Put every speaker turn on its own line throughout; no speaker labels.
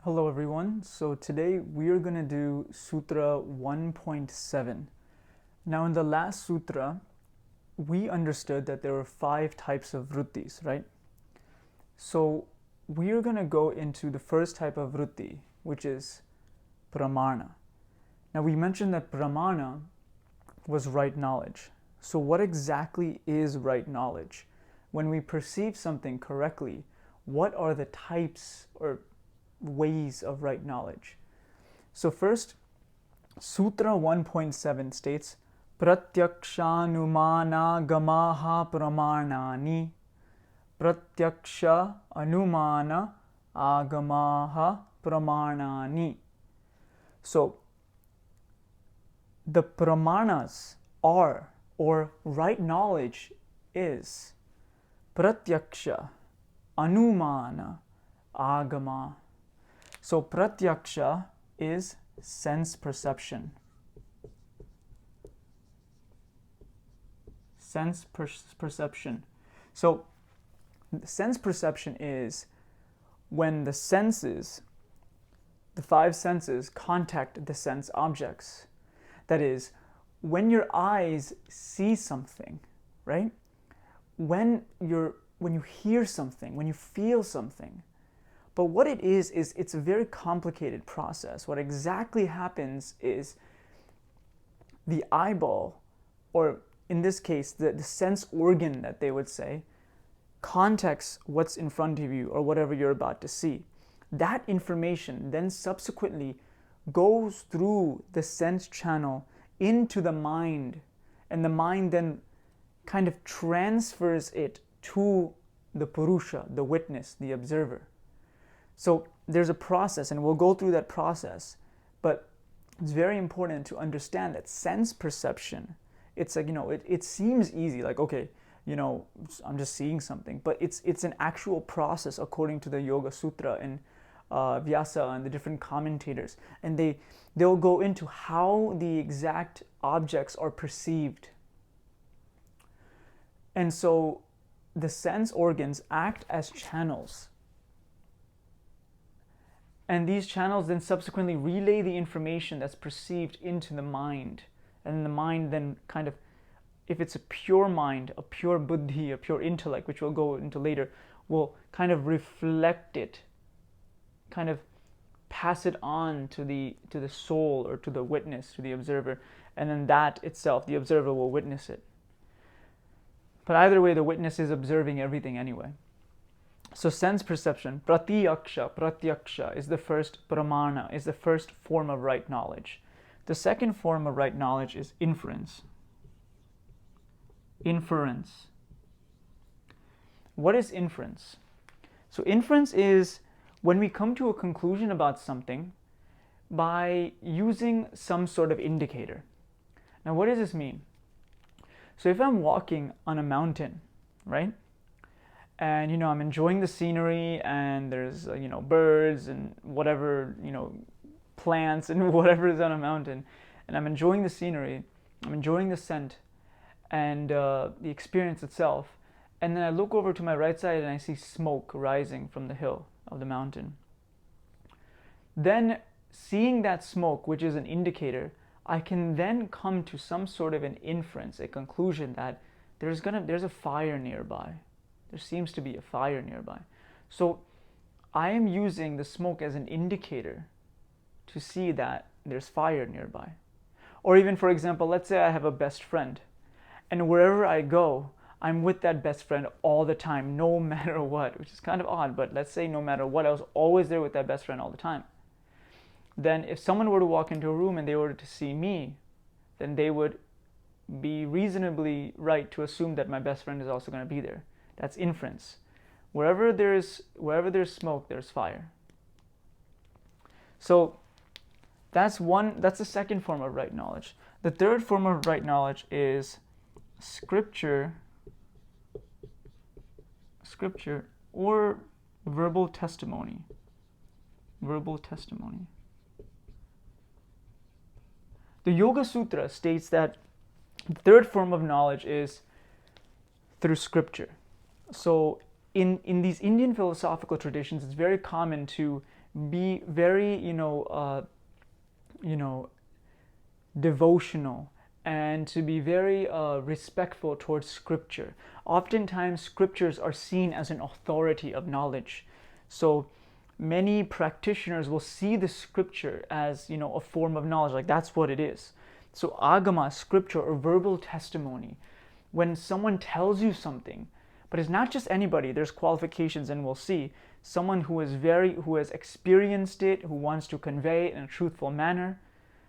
Hello everyone. So today we are going to do Sutra 1.7. Now in the last sutra, we understood that there were 5 types of vrittis, right? So we are going to go into the first type of vritti, which is Pramāṇa. Now we mentioned that Pramāṇa was right knowledge. So what exactly is right knowledge? When we perceive something correctly, what are the types or ways of right knowledge? So first, Sutra 1.7 states, Pratyakshanumana pramāṇāni. Pratyaksha anumana agamaha pramāṇāni. So the pramanas are, or right knowledge is, pratyaksha, anumana, agama. So pratyaksha is sense perception. Sense perception. So sense perception is when the senses, the 5 senses, contact the sense objects. That is, when your eyes see something, right? When you hear something, when you feel something. But what it is it's a very complicated process. What exactly happens is the eyeball, or in this case, the sense organ that they would say, contacts what's in front of you or whatever you're about to see. That information then subsequently goes through the sense channel into the mind, and the mind then kind of transfers it to the Purusha, the witness, the observer. So there's a process, and we'll go through that process, but it's very important to understand that sense perception, it's like, it seems easy, like, okay, I'm just seeing something, but it's an actual process according to the Yogasutra and Vyasa and the different commentators, and they'll go into how the exact objects are perceived. And so the sense organs act as channels, and these channels then subsequently relay the information that's perceived into the mind, and the mind then kind of, if it's a pure mind, a pure buddhi, a pure intellect, which we'll go into later, will kind of reflect it, kind of pass it on to the soul, or to the witness, to the observer, and then that itself, the observer, will witness it. But either way, the witness is observing everything anyway. So sense perception, pratyaksha is the first pramāṇa, is the first form of right knowledge. The second form of right knowledge is inference. Inference. What is inference? So inference is when we come to a conclusion about something by using some sort of indicator. Now, what does this mean? So if I'm walking on a mountain, right? And I'm enjoying the scenery, and there's birds and whatever, plants and whatever is on a mountain, and I'm enjoying the scenery, I'm enjoying the scent and the experience itself, and then I look over to my right side and I see smoke rising from the hill of the mountain. Then, seeing that smoke, which is an indicator, I can then come to some sort of an inference, a conclusion that there's a fire nearby. There seems to be a fire nearby. So I am using the smoke as an indicator to see that there's fire nearby. Or even, for example, let's say I have a best friend, and wherever I go, I'm with that best friend all the time, no matter what, which is kind of odd, but let's say no matter what, I was always there with that best friend all the time. Then if someone were to walk into a room and they were to see me, then they would be reasonably right to assume that my best friend is also going to be there. That's inference. Wherever there's smoke, there's fire. So that's the second form of right knowledge. The third form of right knowledge is scripture or verbal testimony. Verbal testimony. The Yogasutra states that the third form of knowledge is through scripture. So in these Indian philosophical traditions, it's very common to be very, devotional, and to be very respectful towards scripture. Oftentimes, scriptures are seen as an authority of knowledge. So many practitioners will see the scripture as, a form of knowledge, like that's what it is. So agama, scripture, or verbal testimony, when someone tells you something, but it's not just anybody, there's qualifications, and we'll see. Someone who has experienced it, who wants to convey it in a truthful manner.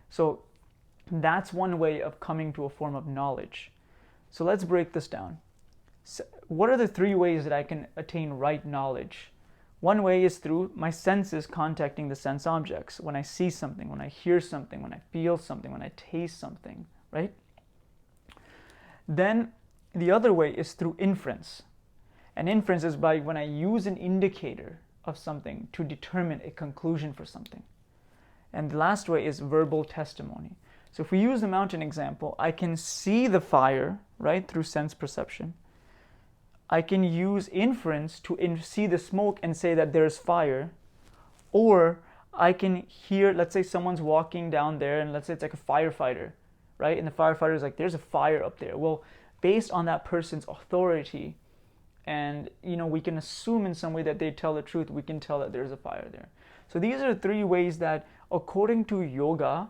So that's one way of coming to a form of knowledge. So let's break this down. So what are the three ways that I can attain right knowledge? One way is through my senses contacting the sense objects. When I see something, when I hear something, when I feel something, when I taste something, right? Then the other way is through inference. And inference is by when I use an indicator of something to determine a conclusion for something. And the last way is verbal testimony. So if we use the mountain example, I can see the fire, right, through sense perception. I can use inference to see the smoke and say that there's fire. Or I can hear, let's say someone's walking down there, and let's say it's like a firefighter, right? And the firefighter is like, there's a fire up there. Well, based on that person's authority, and we can assume in some way that they tell the truth, we can tell that there's a fire there. So these are three ways that, according to yoga,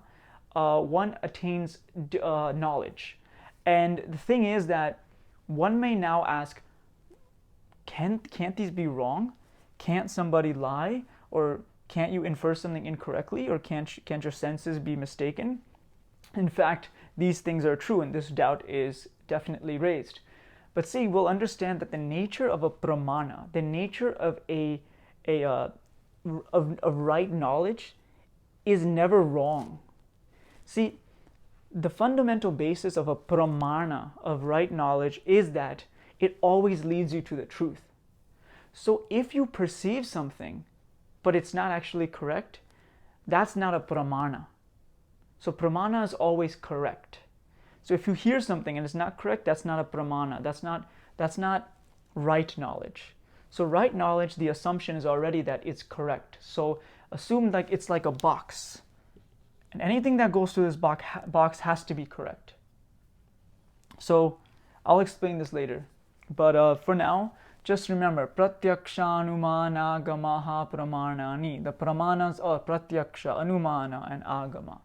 one attains knowledge. And the thing is that one may now ask, can't these be wrong? Can't somebody lie? Or can't you infer something incorrectly? Or can't your senses be mistaken? In fact, these things are true, and this doubt is definitely raised. But see, we'll understand that the nature of a pramāṇa, the nature of of right knowledge, is never wrong. See, the fundamental basis of a pramāṇa, of right knowledge, is that it always leads you to the truth. So if you perceive something, but it's not actually correct, that's not a pramāṇa. So pramāṇa is always correct. So if you hear something and it's not correct, that's not a pramāṇa. That's not right knowledge. So right knowledge, the assumption is already that it's correct. So assume like it's like a box. And anything that goes through this box has to be correct. So I'll explain this later. But for now, just remember, pratyaksha, anumana, agamaha, pramāṇani. The pramāṇas are pratyaksha, anumana, and agama.